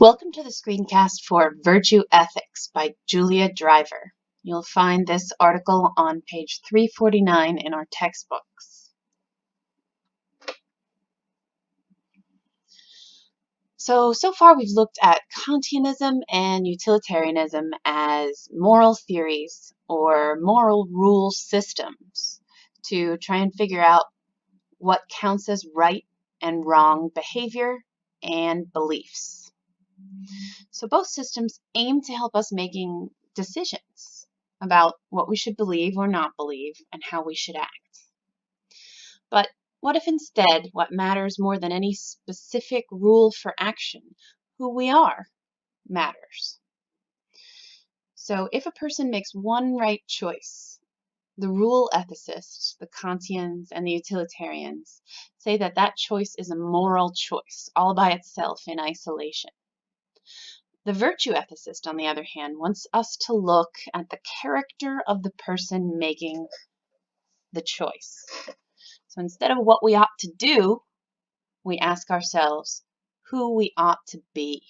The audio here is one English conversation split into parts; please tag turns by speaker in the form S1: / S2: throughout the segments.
S1: Welcome to the screencast for Virtue Ethics by Julia Driver. You'll find this article on page 349 in our textbooks. So far we've looked at Kantianism and utilitarianism as moral theories or moral rule systems to try and figure out what counts as right and wrong behavior and beliefs. So both systems aim to help us making decisions about what we should believe or not believe and how we should act. But what if instead what matters more than any specific rule for action, who we are, matters? So if a person makes one right choice, the rule ethicists, the Kantians, and the utilitarians say that that choice is a moral choice all by itself in isolation. The virtue ethicist, on the other hand, wants us to look at the character of the person making the choice. So instead of what we ought to do, we ask ourselves who we ought to be.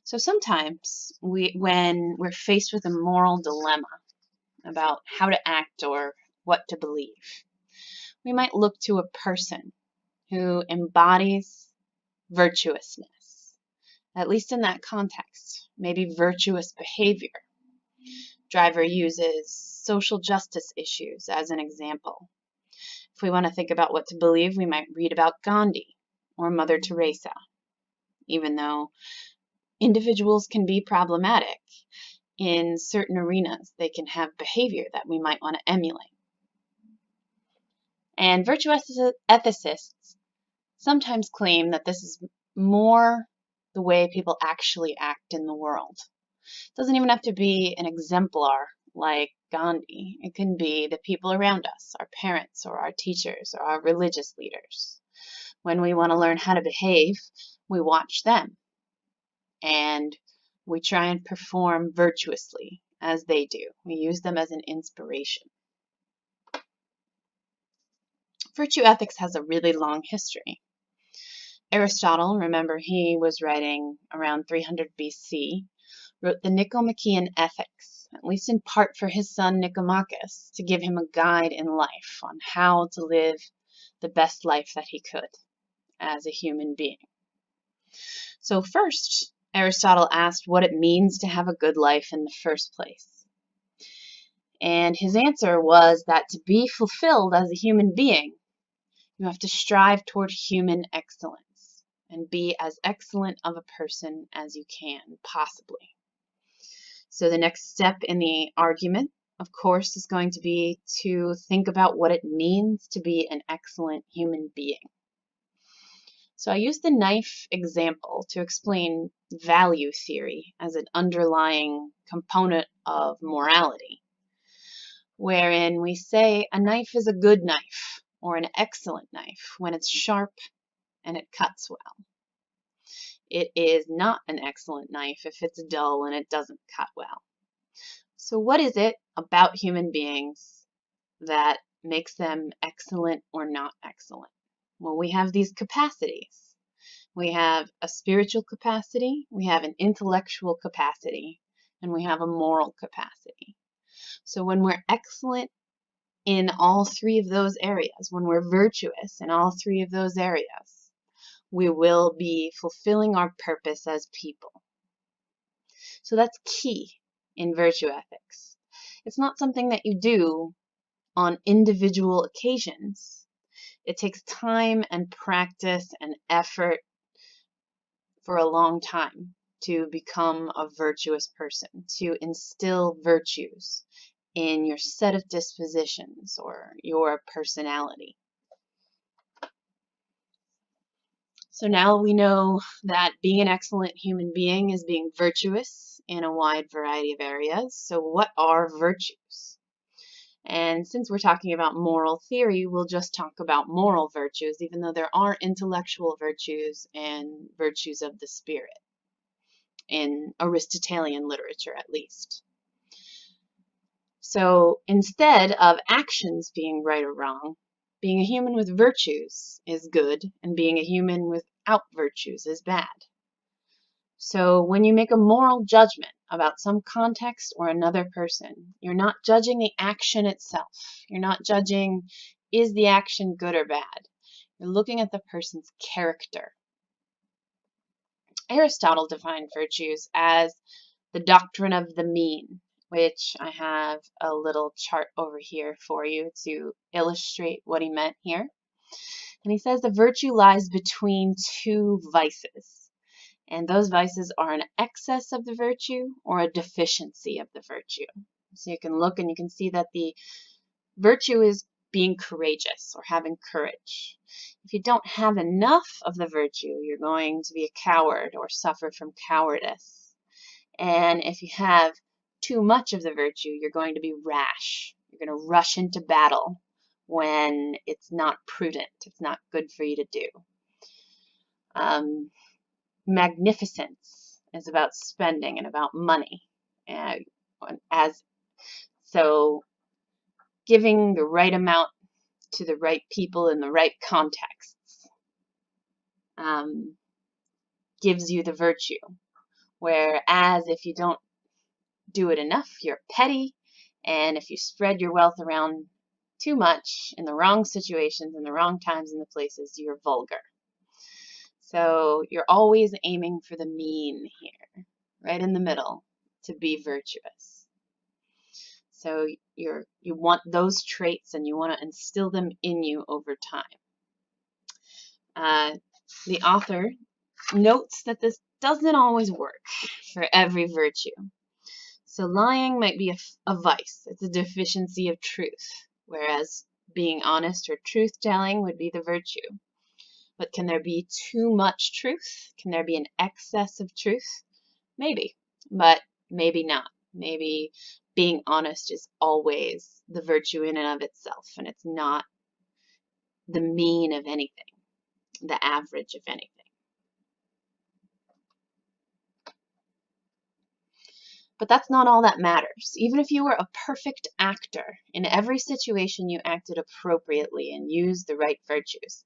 S1: So sometimes when we're faced with a moral dilemma about how to act or what to believe, we might look to a person who embodies virtuousness. At least in that context, maybe virtuous behavior. Driver uses social justice issues as an example. If we want to think about what to believe, we might read about Gandhi or Mother Teresa. Even though individuals can be problematic, in certain arenas they can have behavior that we might want to emulate. And virtue ethicists sometimes claim that this is more the way people actually act in the world. It doesn't even have to be an exemplar like Gandhi. It can be the people around us, our parents or our teachers or our religious leaders. When we want to learn how to behave, we watch them and we try and perform virtuously as they do. We use them as an inspiration. Virtue ethics has a really long history. Aristotle, remember he was writing around 300 BC, wrote the Nicomachean Ethics, at least in part for his son Nicomachus, to give him a guide in life on how to live the best life that he could as a human being. So first, Aristotle asked what it means to have a good life in the first place. And his answer was that to be fulfilled as a human being, you have to strive toward human excellence and be as excellent of a person as you can, possibly. So the next step in the argument, of course, is going to be to think about what it means to be an excellent human being. So I use the knife example to explain value theory as an underlying component of morality, wherein we say a knife is a good knife or an excellent knife when it's sharp and it cuts well. It is not an excellent knife if it's dull and it doesn't cut well. So what is it about human beings that makes them excellent or not excellent? Well, we have these capacities. We have a spiritual capacity, we have an intellectual capacity, and we have a moral capacity. So when we're excellent in all three of those areas, when we're virtuous in all three of those areas, we will be fulfilling our purpose as people. So that's key in virtue ethics. It's not something that you do on individual occasions. It takes time and practice and effort for a long time to become a virtuous person, to instill virtues in your set of dispositions or your personality. So now we know that being an excellent human being is being virtuous in a wide variety of areas. So what are virtues? And since we're talking about moral theory, we'll just talk about moral virtues, even though there are intellectual virtues and virtues of the spirit, in Aristotelian literature at least. So instead of actions being right or wrong, being a human with virtues is good, and being a human without virtues is bad. So when you make a moral judgment about some context or another person, you're not judging the action itself. You're not judging, is the action good or bad? You're looking at the person's character. Aristotle defined virtues as the doctrine of the mean, which I have a little chart over here for you to illustrate what he meant here. And he says the virtue lies between two vices. And those vices are an excess of the virtue or a deficiency of the virtue. So you can look and you can see that the virtue is being courageous or having courage. If you don't have enough of the virtue, you're going to be a coward or suffer from cowardice. And if you have too much of the virtue, you're going to be rash. You're going to rush into battle when it's not prudent. It's not good for you to do. Magnificence is about spending and about money. So giving the right amount to the right people in the right contexts gives you the virtue. Whereas if you don't do it enough, you're petty, and if you spread your wealth around too much in the wrong situations, in the wrong times and the places, you're vulgar. So you're always aiming for the mean here, right in the middle, to be virtuous. So you want those traits and you want to instill them in you over time. The author notes that this doesn't always work for every virtue. So lying might be a vice. It's a deficiency of truth, whereas being honest or truth-telling would be the virtue. But can there be too much truth? Can there be an excess of truth? Maybe, but maybe not. Maybe being honest is always the virtue in and of itself, and it's not the mean of anything, the average of anything. But that's not all that matters. Even if you were a perfect actor, in every situation you acted appropriately and used the right virtues.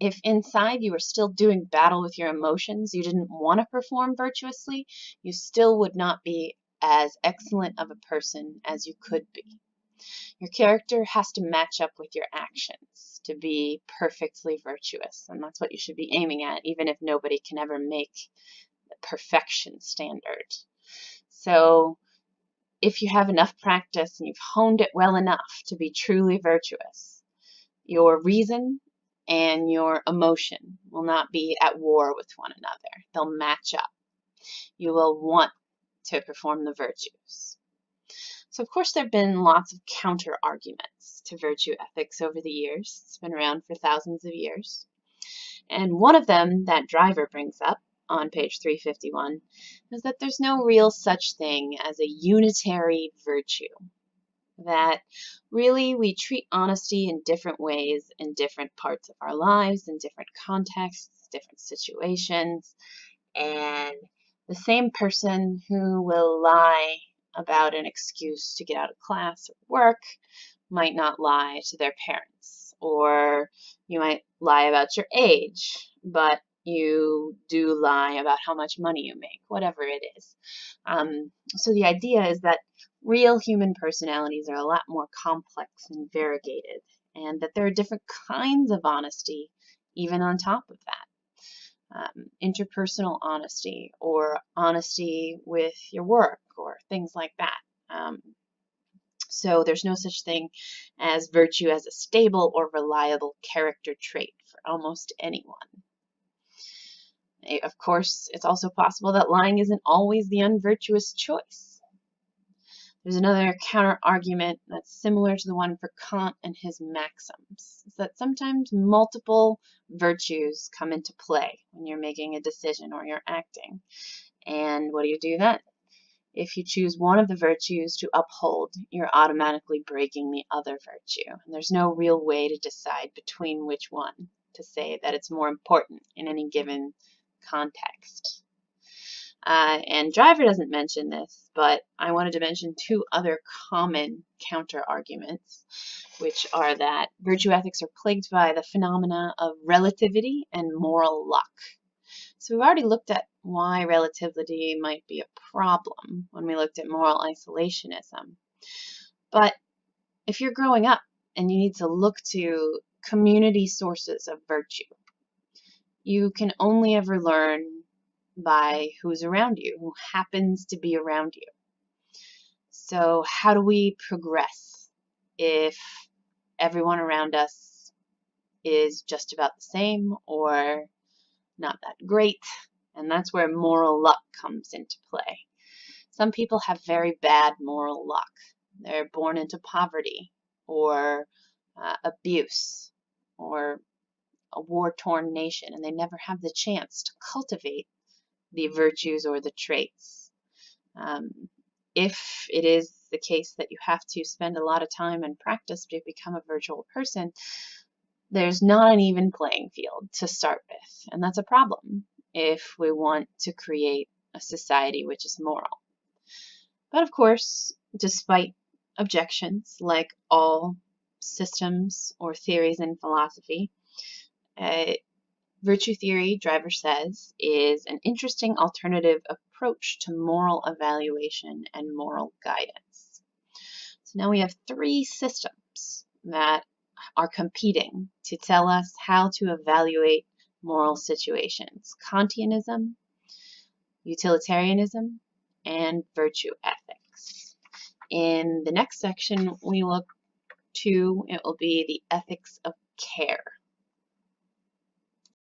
S1: If inside you were still doing battle with your emotions, you didn't want to perform virtuously, you still would not be as excellent of a person as you could be. Your character has to match up with your actions to be perfectly virtuous, and that's what you should be aiming at, even if nobody can ever make the perfection standard. So if you have enough practice and you've honed it well enough to be truly virtuous, your reason and your emotion will not be at war with one another. They'll match up. You will want to perform the virtues. So of course there have been lots of counter arguments to virtue ethics over the years. It's been around for thousands of years. And one of them that Driver brings up on page 351 is that there's no real such thing as a unitary virtue. That really we treat honesty in different ways in different parts of our lives, in different contexts, different situations, and the same person who will lie about an excuse to get out of class or work might not lie to their parents, or you might lie about your age, but you do lie about how much money you make, whatever it is. So the idea is that real human personalities are a lot more complex and variegated, and that there are different kinds of honesty even on top of that. Interpersonal honesty or honesty with your work or things like that. So there's no such thing as virtue as a stable or reliable character trait for almost anyone. Of course, it's also possible that lying isn't always the unvirtuous choice. There's another counter-argument that's similar to the one for Kant and his maxims. It's that sometimes multiple virtues come into play when you're making a decision or you're acting. And what do you do then? If you choose one of the virtues to uphold, you're automatically breaking the other virtue. And there's no real way to decide between which one, to say that it's more important in any given context. And Driver doesn't mention this, but I wanted to mention two other common counter-arguments, which are that virtue ethics are plagued by the phenomena of relativity and moral luck. So we've already looked at why relativity might be a problem when we looked at moral isolationism. But if you're growing up and you need to look to community sources of virtue, you can only ever learn by who's around you, who happens to be around you. So how do we progress if everyone around us is just about the same or not that great? And that's where moral luck comes into play. Some people have very bad moral luck. They're born into poverty or abuse or a war-torn nation, and they never have the chance to cultivate the virtues or the traits. If it is the case that you have to spend a lot of time and practice to become a virtual person, there's not an even playing field to start with, and that's a problem if we want to create a society which is moral. But of course, despite objections, like all systems or theories in philosophy, virtue theory, Driver says, is an interesting alternative approach to moral evaluation and moral guidance. So now we have three systems that are competing to tell us how to evaluate moral situations: Kantianism, utilitarianism, and virtue ethics. In the next section we look to, it will be the ethics of care.